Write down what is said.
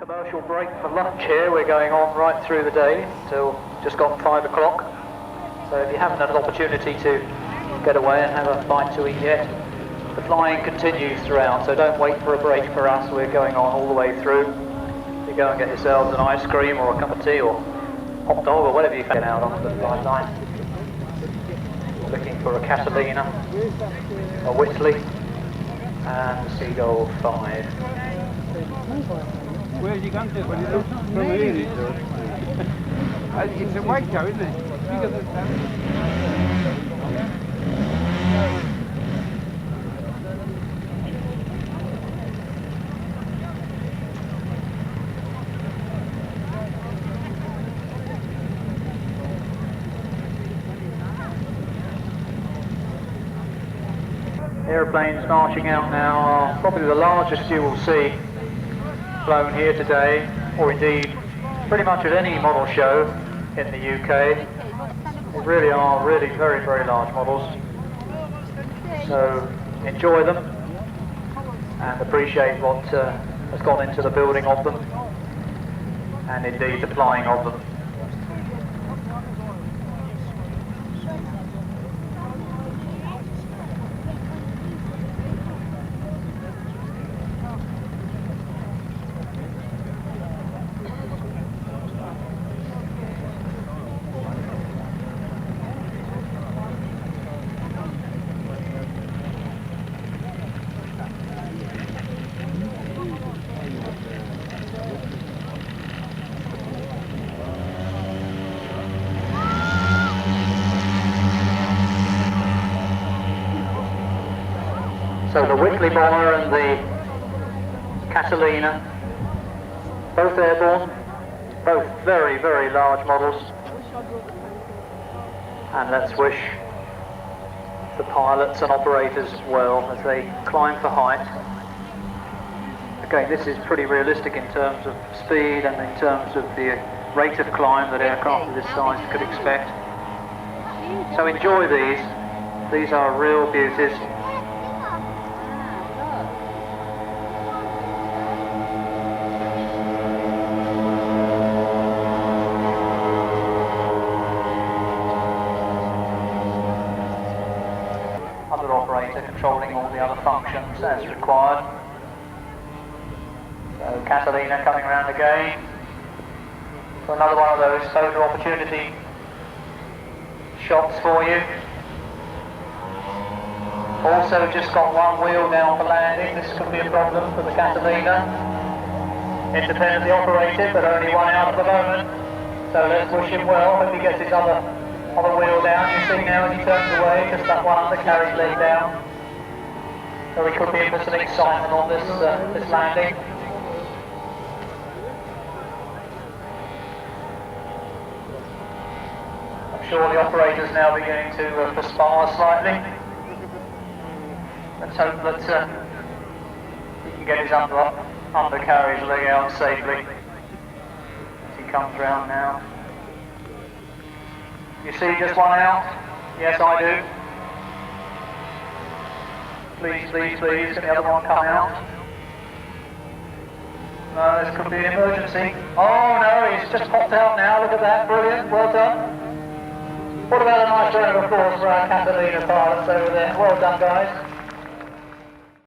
Commercial break for lunch here. We're going on right through the day till just gone 5 o'clock. So if you haven't had an opportunity to get away and have a bite to eat yet, the flying continues throughout, so don't wait for a break for us. We're going on all the way through. You go and get yourselves an ice cream or a cup of tea or hot dog or whatever you can get out on the flight line. Looking for a Catalina, a Whitley and a Seagull 5. Where are you going to? From here, it's a Waco, isn't it? Aeroplanes marching out now are probably the largest you will see flown here today, or indeed pretty much at any model show in the UK. They really are very, very large models. So enjoy them and appreciate what has gone into the building of them and indeed the flying of them. So the Whitley Bomber and the Catalina, both airborne, both very, very large models. And let's wish the pilots and operators well as they climb for height. Again, this is pretty realistic in terms of speed and in terms of the rate of climb that aircraft of this size could expect. So enjoy these. These are real beauties. Other operator controlling all the other functions as required. So Catalina coming around again for another one of those photo opportunity shots for you. Also just got one wheel down for landing. This could be a problem for the Catalina. Independently operated, but only one out at the moment. So let's wish him well. Hope he gets his other wheel down. You see now as he turns away, just that one undercarriage leg down. So we could be in for some excitement on this landing. I'm sure the operator's now beginning to perspire slightly. Let's hope that he can get his undercarriage leg out safely as he comes round now. You see just one out? Yes, I do. Please, please, please, can the other one come out? No, this could be an emergency. Oh no, he's just popped out now, look at that, brilliant, well done. What about a nice round of applause for our Catalina pilots over there? Well done, guys.